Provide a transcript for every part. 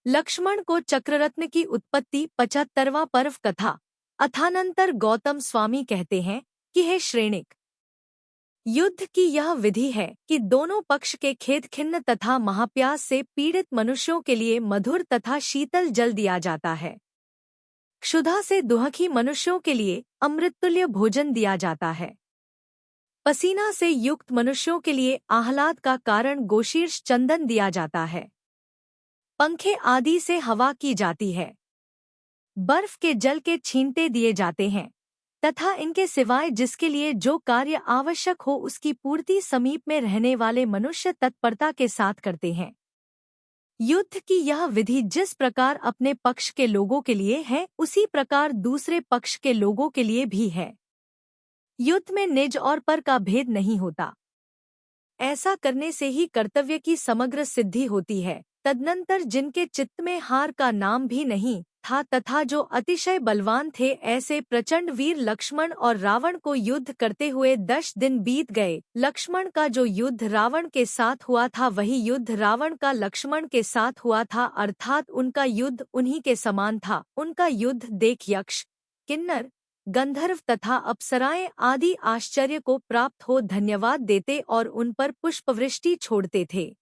लक्ष्मण को चक्ररत्न की उत्पत्ति 75वां पर्व कथा। अथानंतर गौतम स्वामी कहते हैं कि हे श्रेणिक, युद्ध की यह विधि है कि दोनों पक्ष के खेद खिन्न तथा महाप्यास से पीड़ित मनुष्यों के लिए मधुर तथा शीतल जल दिया जाता है। क्षुधा से दुहखी मनुष्यों के लिए अमृततुल्य भोजन दिया जाता है। पसीना से युक्त मनुष्यों के लिए आह्लाद का कारण गोशीर्ष चंदन दिया जाता है। पंखे आदि से हवा की जाती है। बर्फ के जल के छींटे दिए जाते हैं तथा इनके सिवाय जिसके लिए जो कार्य आवश्यक हो उसकी पूर्ति समीप में रहने वाले मनुष्य तत्परता के साथ करते हैं। युद्ध की यह विधि जिस प्रकार अपने पक्ष के लोगों के लिए है उसी प्रकार दूसरे पक्ष के लोगों के लिए भी है। युद्ध में निज और पर का भेद नहीं होता। ऐसा करने से ही कर्तव्य की समग्र सिद्धि होती है। तदनंतर जिनके चित्त में हार का नाम भी नहीं था तथा जो अतिशय बलवान थे, ऐसे प्रचंड वीर लक्ष्मण और रावण को युद्ध करते हुए 10 दिन बीत गए। लक्ष्मण का जो युद्ध रावण के साथ हुआ था वही युद्ध रावण का लक्ष्मण के साथ हुआ था, अर्थात उनका युद्ध उन्हीं के समान था। उनका युद्ध देख यक्ष, किन्नर, गंधर्व तथा अप्सराएं आदि आश्चर्य को प्राप्त हो धन्यवाद देते और उन पर पुष्पवृष्टि छोड़ते थे।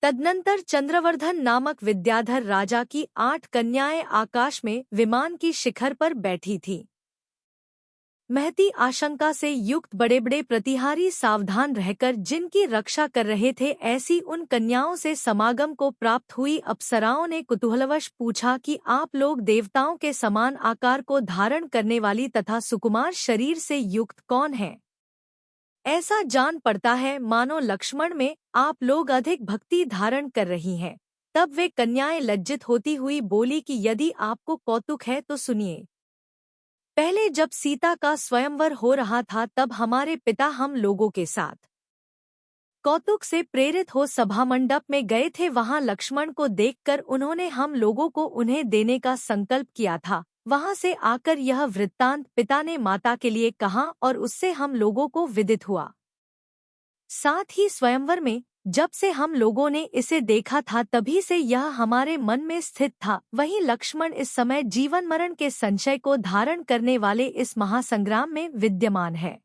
तदनंतर चंद्रवर्धन नामक विद्याधर राजा की 8 कन्याएं आकाश में विमान की शिखर पर बैठी थीं। महती आशंका से युक्त बड़े बड़े प्रतिहारी सावधान रहकर जिनकी रक्षा कर रहे थे, ऐसी उन कन्याओं से समागम को प्राप्त हुई अप्सराओं ने कुतूहलवश पूछा कि आप लोग देवताओं के समान आकार को धारण करने वाली तथा सुकुमार शरीर से युक्त कौन हैं? ऐसा जान पड़ता है मानो लक्ष्मण में आप लोग अधिक भक्ति धारण कर रही हैं। तब वे कन्याएं लज्जित होती हुई बोली कि यदि आपको कौतुक है तो सुनिए। पहले जब सीता का स्वयंवर हो रहा था तब हमारे पिता हम लोगों के साथ कौतुक से प्रेरित हो सभा मंडप में गए थे। वहां लक्ष्मण को देखकर उन्होंने हम लोगों को उन्हें देने का संकल्प किया था। वहां से आकर यह वृत्तांत पिता ने माता के लिए कहा और उससे हम लोगों को विदित हुआ। साथ ही स्वयंवर में जब से हम लोगों ने इसे देखा था तभी से यह हमारे मन में स्थित था। वहीं लक्ष्मण इस समय जीवन मरण के संशय को धारण करने वाले इस महासंग्राम में विद्यमान है।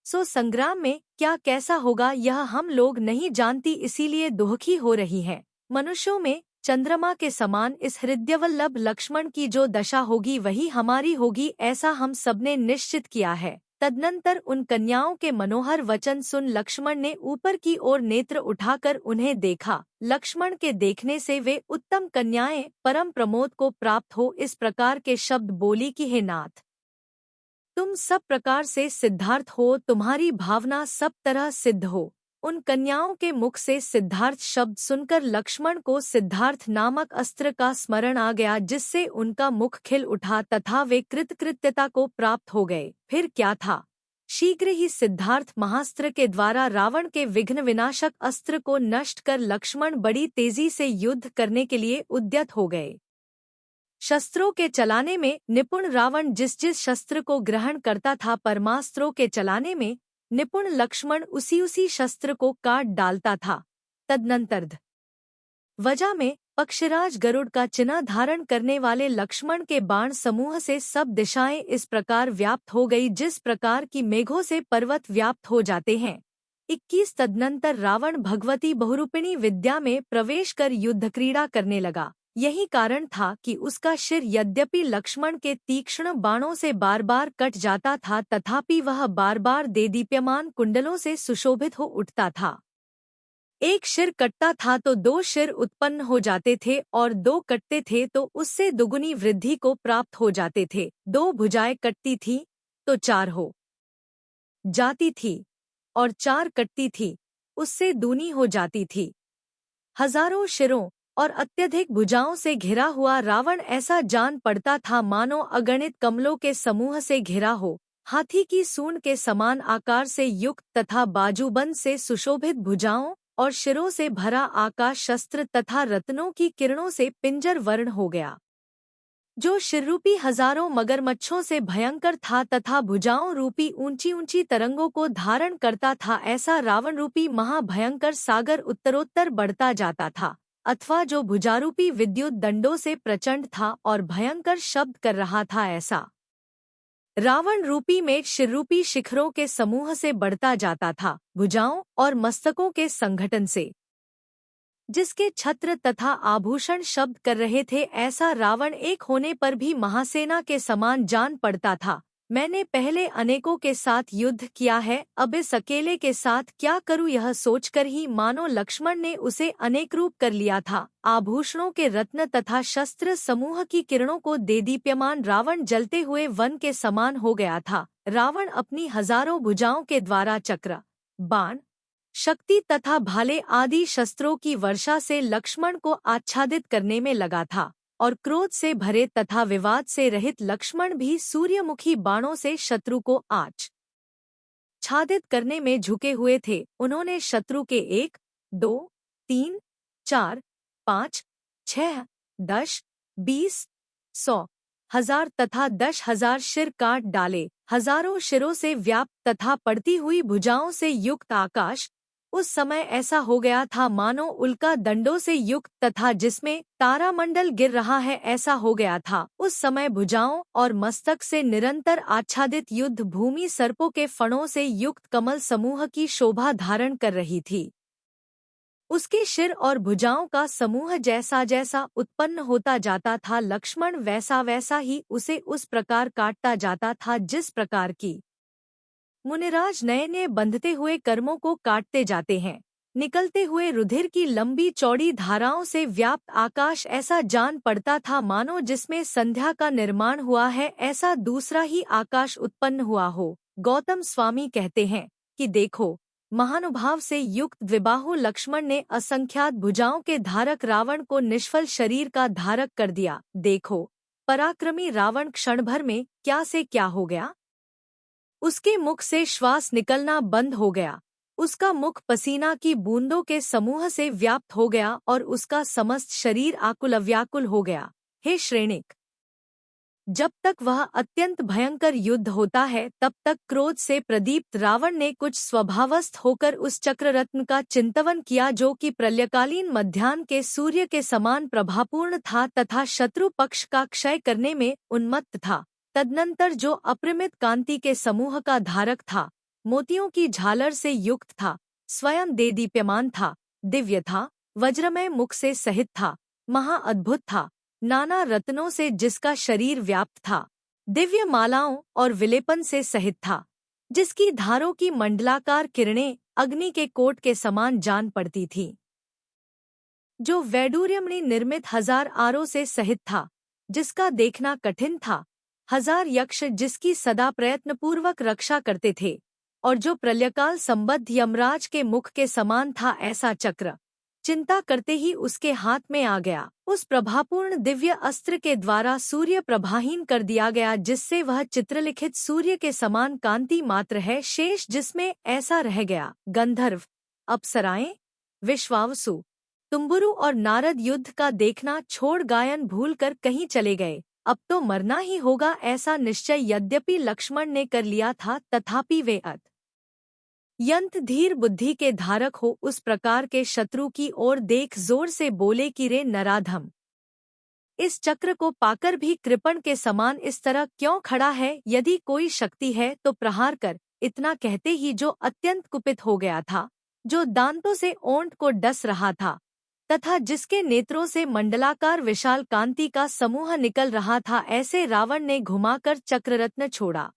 सो संग्राम में क्या कैसा होगा यह हम लोग नहीं जानती, इसीलिए दुखी हो रही है। मनुष्यों में चंद्रमा के समान इस हृदयवल्लभ लक्ष्मण की जो दशा होगी वही हमारी होगी, ऐसा हम सबने निश्चित किया है। तदनंतर उन कन्याओं के मनोहर वचन सुन लक्ष्मण ने ऊपर की ओर नेत्र उठाकर उन्हें देखा। लक्ष्मण के देखने से वे उत्तम कन्याएं परम प्रमोद को प्राप्त हो इस प्रकार के शब्द बोली कि हे नाथ, तुम सब प्रकार से सिद्धार्थ हो, तुम्हारी भावना सब तरह सिद्ध हो। उन कन्याओं के मुख से सिद्धार्थ शब्द सुनकर लक्ष्मण को सिद्धार्थ नामक अस्त्र का स्मरण आ गया, जिससे उनका मुख खिल उठा तथा वे कृतकृत्यता को प्राप्त हो गए। फिर क्या था, शीघ्र ही सिद्धार्थ महास्त्र के द्वारा रावण के विघ्न विनाशक अस्त्र को नष्ट कर लक्ष्मण बड़ी तेजी से युद्ध करने के लिए उद्यत हो गए। शस्त्रों के चलाने में निपुण रावण जिस जिस शस्त्र को ग्रहण करता था, परमास्त्रों के चलाने में निपुण लक्ष्मण उसी शस्त्र को काट डालता था। तदनंतर वजा में पक्षराज गरुड़ का चिन्ह धारण करने वाले लक्ष्मण के बाण समूह से सब दिशाएं इस प्रकार व्याप्त हो गई जिस प्रकार की मेघों से पर्वत व्याप्त हो जाते हैं। 21 तदनंतर रावण भगवती बहुरूपिणी विद्या में प्रवेश कर युद्ध क्रीड़ा करने लगा। यही कारण था कि उसका शिर यद्यपि लक्ष्मण के तीक्ष्ण बाणों से बार बार कट जाता था तथापि वह बार बार देदीप्यमान कुंडलों से सुशोभित हो उठता था। एक शिर कटता था तो 2 शिर उत्पन्न हो जाते थे और 2 कटते थे तो उससे दुगुनी वृद्धि को प्राप्त हो जाते थे। 2 भुजाएं कटती थी तो 4 हो जाती थी और 4 कटती थी उससे दूनी हो जाती थी। हजारों शिरों और अत्यधिक भुजाओं से घिरा हुआ रावण ऐसा जान पड़ता था मानो अगणित कमलों के समूह से घिरा हो। हाथी की सूंड के समान आकार से युक्त तथा बाजूबंद से सुशोभित भुजाओं और शिरों से भरा आकाश शस्त्र तथा रत्नों की किरणों से पिंजर वर्ण हो गया। जो शिर रूपी हजारों मगरमच्छों से भयंकर था तथा भुजाओं रूपी ऊंची ऊंची तरंगों को धारण करता था, ऐसा रावण रूपी महाभयंकर सागर उत्तरोत्तर बढ़ता जाता था। अथवा जो भुजारूपी विद्युत दंडों से प्रचंड था और भयंकर शब्द कर रहा था, ऐसा रावण रूपी मेघ शिररूपी शिखरों के समूह से बढ़ता जाता था, भुजाओं और मस्तकों के संगठन से, जिसके छत्र तथा आभूषण शब्द कर रहे थे। ऐसा रावण एक होने पर भी महासेना के समान जान पड़ता था। मैंने पहले अनेकों के साथ युद्ध किया है, अब इस अकेले के साथ क्या करूं, यह सोचकर ही मानो लक्ष्मण ने उसे अनेक रूप कर लिया था। आभूषणों के रत्न तथा शस्त्र समूह की किरणों को देदीप्यमान रावण जलते हुए वन के समान हो गया था। रावण अपनी हजारों भुजाओं के द्वारा चक्र, बाण, शक्ति तथा भाले आदि शस्त्रों की वर्षा से लक्ष्मण को आच्छादित करने में लगा था, और क्रोध से भरे तथा विवाद से रहित लक्ष्मण भी सूर्यमुखी बाणों से शत्रु को आच्छादित करने में झुके हुए थे। उन्होंने शत्रु के 1, 2, 3, 4, 5, 6, 10, 20, 100, 1000 तथा 10,000 शिर काट डाले। हजारों शिरों से व्याप्त तथा पड़ती हुई भुजाओं से युक्त आकाश उस समय ऐसा हो गया था मानो उल्का दंडों से युक्त तथा जिसमें तारामंडल गिर रहा है, ऐसा हो गया था। उस समय भुजाओं और मस्तक से निरंतर आच्छादित युद्ध भूमि सर्पों के फणों से युक्त कमल समूह की शोभा धारण कर रही थी। उसके शिर और भुजाओं का समूह जैसा जैसा उत्पन्न होता जाता था, लक्ष्मण वैसा वैसा ही उसे उस प्रकार काटता जाता था जिस प्रकार की मुनिराज नए नए बंधते हुए कर्मों को काटते जाते हैं। निकलते हुए रुधिर की लंबी चौड़ी धाराओं से व्याप्त आकाश ऐसा जान पड़ता था मानो जिसमें संध्या का निर्माण हुआ है, ऐसा दूसरा ही आकाश उत्पन्न हुआ हो। गौतम स्वामी कहते हैं कि देखो, महानुभाव से युक्त द्विबाहु लक्ष्मण ने असंख्यात भुजाओं के धारक रावण को निष्फल शरीर का धारक कर दिया। देखो, पराक्रमी रावण क्षण भर में क्या से क्या हो गया। उसके मुख से श्वास निकलना बंद हो गया, उसका मुख पसीना की बूंदों के समूह से व्याप्त हो गया और उसका समस्त शरीर आकुल अव्याकुल हो गया। हे श्रेणिक, जब तक वह अत्यंत भयंकर युद्ध होता है तब तक क्रोध से प्रदीप्त रावण ने कुछ स्वभावस्थ होकर उस चक्ररत्न का चिंतवन किया जो कि प्रलयकालीन मध्याह्न के सूर्य के समान प्रभापूर्ण था तथा शत्रु पक्ष का क्षय करने में उन्मत्त था। तदनंतर जो अपरिमित कांति के समूह का धारक था, मोतियों की झालर से युक्त था, स्वयं देदीप्यमान था, दिव्य था, वज्रमय मुख से सहित था, महाअद्भुत था, नाना रत्नों से जिसका शरीर व्याप्त था, दिव्य मालाओं और विलेपन से सहित था, जिसकी धारों की मंडलाकार किरणें अग्नि के कोट के समान जान पड़ती थीं, जो वैडूर्यमणि निर्मित 1000 आरों से सहित था, जिसका देखना कठिन था, 1000 यक्ष जिसकी सदा प्रयत्नपूर्वक रक्षा करते थे, और जो प्रलयकाल संबद्ध यमराज के मुख के समान था, ऐसा चक्र चिंता करते ही उसके हाथ में आ गया। उस प्रभापूर्ण दिव्य अस्त्र के द्वारा सूर्य प्रभाहीन कर दिया गया, जिससे वह चित्रलिखित सूर्य के समान कांति मात्र है, शेष जिसमें ऐसा रह गया। गंधर्व, अप्सराएं, विश्वावसु, तुम्बुरु और नारद युद्ध का देखना छोड़ गायन भूलकर कहीं चले गए। अब तो मरना ही होगा, ऐसा निश्चय यद्यपि लक्ष्मण ने कर लिया था, तथापि वे अत्यंत धीर बुद्धि के धारक हो उस प्रकार के शत्रु की ओर देख जोर से बोले कि रे नराधम, इस चक्र को पाकर भी कृपण के समान इस तरह क्यों खड़ा है? यदि कोई शक्ति है तो प्रहार कर। इतना कहते ही जो अत्यंत कुपित हो गया था, जो दांतों से ओंठ को डस रहा था तथा जिसके नेत्रों से मंडलाकार विशाल कांति का समूह निकल रहा था, ऐसे रावण ने घुमाकर चक्ररत्न छोड़ा।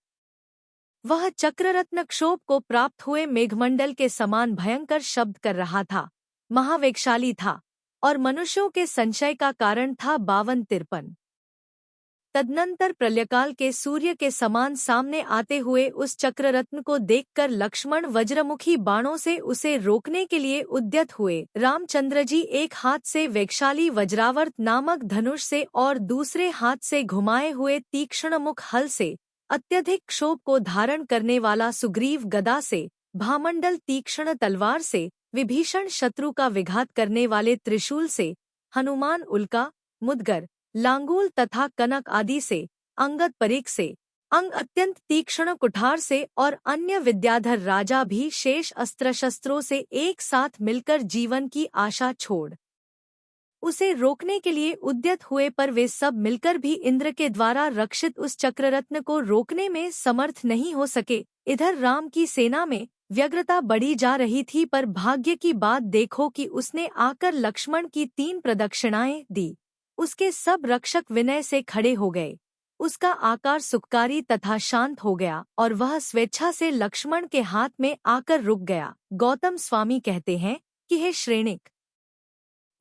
वह चक्ररत्न क्षोभ को प्राप्त हुए मेघमंडल के समान भयंकर शब्द कर रहा था, महावेगशाली था और मनुष्यों के संशय का कारण था। 52-53 तदनंतर प्रलयकाल के सूर्य के समान सामने आते हुए उस चक्ररत्न को देखकर लक्ष्मण वज्रमुखी बाणों से उसे रोकने के लिए उद्यत हुए। रामचंद्र जी एक हाथ से वेगशाली वज्रावर्त नामक धनुष से और दूसरे हाथ से घुमाए हुए तीक्ष्ण मुख हल से, अत्यधिक क्षोभ को धारण करने वाला सुग्रीव गदा से, भामंडल तीक्ष्ण तलवार से, विभीषण शत्रु का विघात करने वाले त्रिशूल से, हनुमान उल्का, मुदगर, लांगूल तथा कनक आदि से, अंगद परिक से, अंग अत्यंत तीक्ष्ण कुठार से और अन्य विद्याधर राजा भी शेष अस्त्र शस्त्रों से एक साथ मिलकर जीवन की आशा छोड़ उसे रोकने के लिए उद्यत हुए, पर वे सब मिलकर भी इंद्र के द्वारा रक्षित उस चक्ररत्न को रोकने में समर्थ नहीं हो सके। इधर राम की सेना में व्यग्रता बढ़ी जा रही थी, पर भाग्य की बात देखो कि उसने आकर लक्ष्मण की 3 प्रदक्षिणाएं दी। उसके सब रक्षक विनय से खड़े हो गए। उसका आकार सुखकारी तथा शांत हो गया और वह स्वेच्छा से लक्ष्मण के हाथ में आकर रुक गया। गौतम स्वामी कहते हैं कि हे श्रेणिक,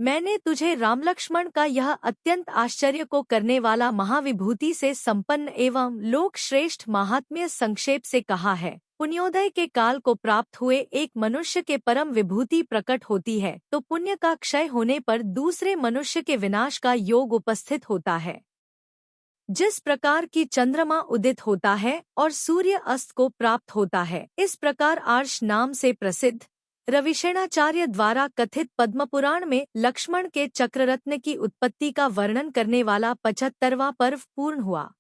मैंने तुझे राम लक्ष्मण का यह अत्यंत आश्चर्य को करने वाला महाविभूति से संपन्न एवं लोक श्रेष्ठ महात्म्य संक्षेप से कहा है। पुण्योदय के काल को प्राप्त हुए एक मनुष्य के परम विभूति प्रकट होती है तो पुण्य का क्षय होने पर दूसरे मनुष्य के विनाश का योग उपस्थित होता है। जिस प्रकार की चंद्रमा उदित होता है और सूर्य अस्त को प्राप्त होता है, इस प्रकार आर्ष नाम से प्रसिद्ध रविशेणाचार्य द्वारा कथित पद्मपुराण में लक्ष्मण के चक्ररत्न की उत्पत्ति का वर्णन करने वाला 75वां पर्व पूर्ण हुआ।